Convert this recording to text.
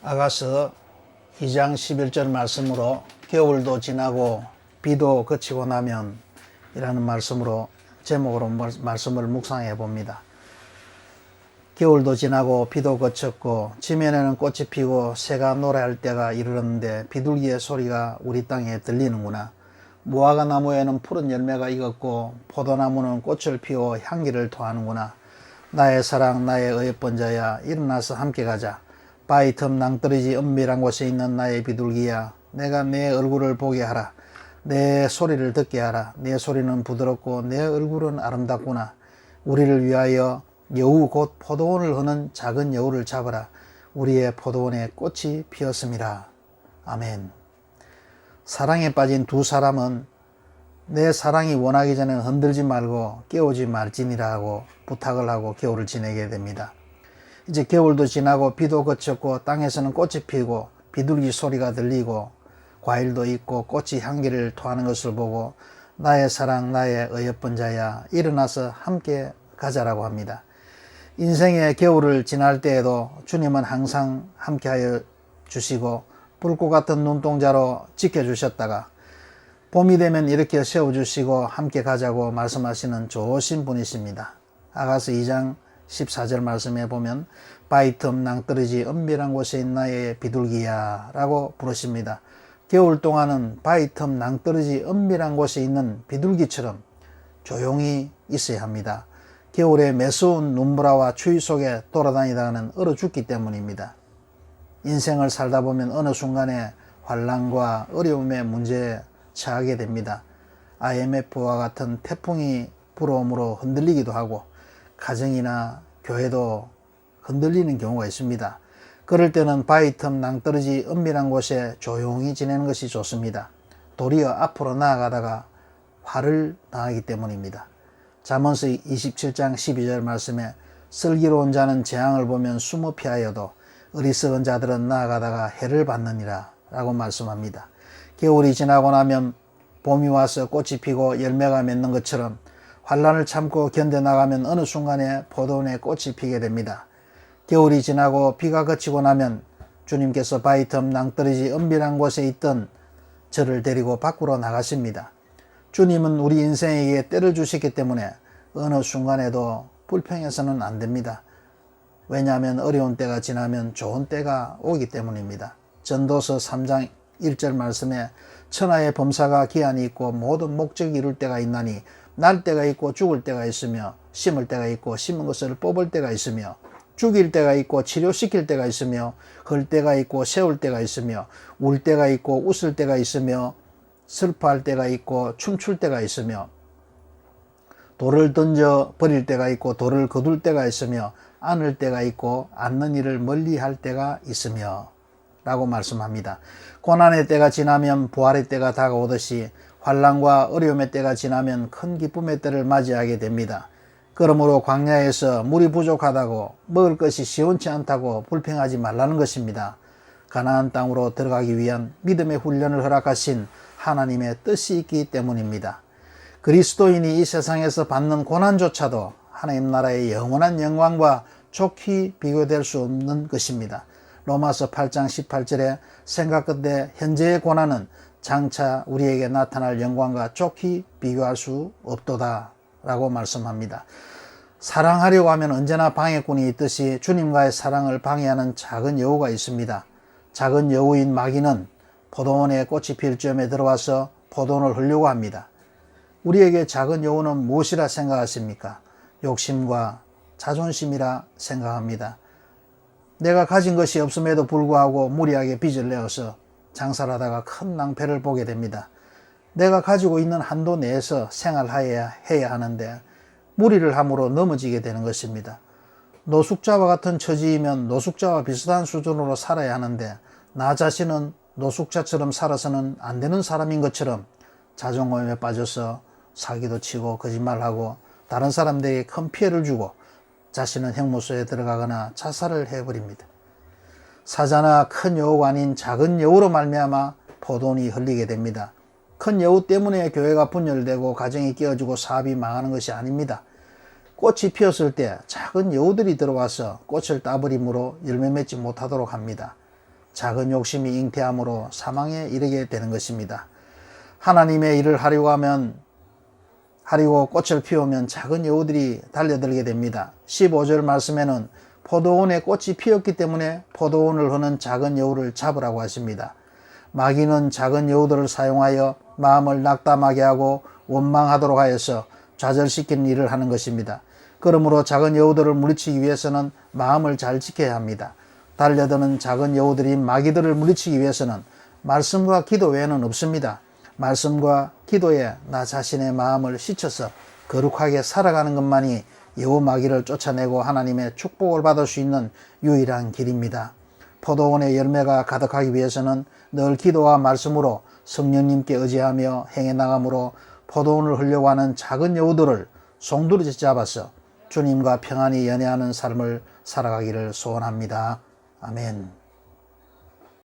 아가서 2장 11절 말씀으로 겨울도 지나고 비도 그치고 나면 이라는 말씀으로 제목으로 말씀을 묵상해 봅니다. 겨울도 지나고 비도 그쳤고 지면에는 꽃이 피고 새가 노래할 때가 이르렀는데 비둘기의 소리가 우리 땅에 들리는구나. 무화과 나무에는 푸른 열매가 익었고 포도나무는 꽃을 피워 향기를 토하는구나. 나의 사랑 나의 어여쁜 자야, 일어나서 함께 가자. 바위 틈 낭떠러지 은밀한 곳에 있는 나의 비둘기야, 내가 내 얼굴을 보게 하라. 내 소리를 듣게 하라. 내 소리는 부드럽고 내 얼굴은 아름답구나. 우리를 위하여 여우 곧 포도원을 흐는 작은 여우를 잡아라. 우리의 포도원에 꽃이 피었음이라. 아멘. 사랑에 빠진 두 사람은 내 사랑이 원하기 전에 흔들지 말고 깨우지 말지니라 하고 부탁을 하고 겨울을 지내게 됩니다. 이제 겨울도 지나고 비도 그쳤고 땅에서는 꽃이 피고 비둘기 소리가 들리고 과일도 있고 꽃이 향기를 토하는 것을 보고 나의 사랑 나의 어여쁜 자야, 일어나서 함께 가자라고 합니다. 인생의 겨울을 지날 때에도 주님은 항상 함께하여 주시고 불꽃 같은 눈동자로 지켜주셨다가 봄이 되면 이렇게 세워주시고 함께 가자고 말씀하시는 좋으신 분이십니다. 아가서 2장 14절 말씀에 보면 바위 틈 낭떠러지 은밀한 곳에 있는 나의 비둘기야 라고 부르십니다. 겨울 동안은 바위 틈 낭떠러지 은밀한 곳에 있는 비둘기처럼 조용히 있어야 합니다. 겨울에 매서운 눈보라와 추위 속에 돌아다니다가는 얼어 죽기 때문입니다. 인생을 살다 보면 어느 순간에 환난과 어려움의 문제에 처하게 됩니다. IMF와 같은 태풍이 불어옴으로 흔들리기도 하고 가정이나 교회도 흔들리는 경우가 있습니다. 그럴 때는 바위 틈 낭떠러지 은밀한 곳에 조용히 지내는 것이 좋습니다. 도리어 앞으로 나아가다가 화를 당하기 때문입니다. 잠언서 27장 12절 말씀에 슬기로운 자는 재앙을 보면 숨어 피하여도 어리석은 자들은 나아가다가 해를 받느니라 라고 말씀합니다. 겨울이 지나고 나면 봄이 와서 꽃이 피고 열매가 맺는 것처럼 환난을 참고 견뎌나가면 어느 순간에 포도원에 꽃이 피게 됩니다. 겨울이 지나고 비가 그치고 나면 주님께서 바위 틈 낭떠러지 은밀한 곳에 있던 저를 데리고 밖으로 나가십니다. 주님은 우리 인생에게 때를 주셨기 때문에 어느 순간에도 불평해서는 안 됩니다. 왜냐하면 어려운 때가 지나면 좋은 때가 오기 때문입니다. 전도서 3장 1절 말씀에 천하의 범사가 기한이 있고 모든 목적이 이룰 때가 있나니 날 때가 있고 죽을 때가 있으며 심을 때가 있고 심은 것을 뽑을 때가 있으며 죽일 때가 있고 치료시킬 때가 있으며 헐 때가 있고 세울 때가 있으며 울 때가 있고 웃을 때가 있으며 슬퍼할 때가 있고 춤출 때가 있으며 돌을 던져 버릴 때가 있고 돌을 거둘 때가 있으며 안을 때가 있고 안는 일을 멀리할 때가 있으며 라고 말씀합니다. 고난의 때가 지나면 부활의 때가 다가오듯이 환난과 어려움의 때가 지나면 큰 기쁨의 때를 맞이하게 됩니다. 그러므로 광야에서 물이 부족하다고 먹을 것이 시원치 않다고 불평하지 말라는 것입니다. 가나안 땅으로 들어가기 위한 믿음의 훈련을 허락하신 하나님의 뜻이 있기 때문입니다. 그리스도인이 이 세상에서 받는 고난조차도 하나님 나라의 영원한 영광과 좋게 비교될 수 없는 것입니다. 로마서 8장 18절에 생각 끝에 현재의 고난은 장차 우리에게 나타날 영광과 좋게 비교할 수 없도다 라고 말씀합니다. 사랑하려고 하면 언제나 방해꾼이 있듯이 주님과의 사랑을 방해하는 작은 여우가 있습니다. 작은 여우인 마귀는 포도원에 꽃이 필 즈음에 들어와서 포도원을 흐려고 합니다. 우리에게 작은 여우는 무엇이라 생각하십니까? 욕심과 자존심이라 생각합니다. 내가 가진 것이 없음에도 불구하고 무리하게 빚을 내어서 장사를 하다가 큰 낭패를 보게 됩니다. 내가 가지고 있는 한도 내에서 생활해야 하는데 무리를 함으로 넘어지게 되는 것입니다. 노숙자와 같은 처지이면 노숙자와 비슷한 수준으로 살아야 하는데 나 자신은 노숙자처럼 살아서는 안 되는 사람인 것처럼 자존감에 빠져서 사기도 치고 거짓말하고 다른 사람들에게 큰 피해를 주고 자신은 형무소에 들어가거나 자살을 해버립니다. 사자나 큰 여우가 아닌 작은 여우로 말미암아 포도원이 흘리게 됩니다. 큰 여우 때문에 교회가 분열되고 가정이 깨어지고 사업이 망하는 것이 아닙니다. 꽃이 피었을 때 작은 여우들이 들어와서 꽃을 따버림으로 열매 맺지 못하도록 합니다. 작은 욕심이 잉태함으로 사망에 이르게 되는 것입니다. 하나님의 일을 하려고 꽃을 피우면 작은 여우들이 달려들게 됩니다. 15절 말씀에는 포도원에 꽃이 피었기 때문에 포도원을 흐는 작은 여우를 잡으라고 하십니다. 마귀는 작은 여우들을 사용하여 마음을 낙담하게 하고 원망하도록 하여서 좌절시키는 일을 하는 것입니다. 그러므로 작은 여우들을 물리치기 위해서는 마음을 잘 지켜야 합니다. 달려드는 작은 여우들인 마귀들을 물리치기 위해서는 말씀과 기도 외에는 없습니다. 말씀과 기도에 나 자신의 마음을 씻어서 거룩하게 살아가는 것만이 여우 마귀를 쫓아내고 하나님의 축복을 받을 수 있는 유일한 길입니다. 포도원의 열매가 가득하기 위해서는 늘 기도와 말씀으로 성령님께 의지하며 행해 나감으로 포도원을 흐려고 하는 작은 여우들을 송두리째 잡아서 주님과 평안히 연애하는 삶을 살아가기를 소원합니다. 아멘.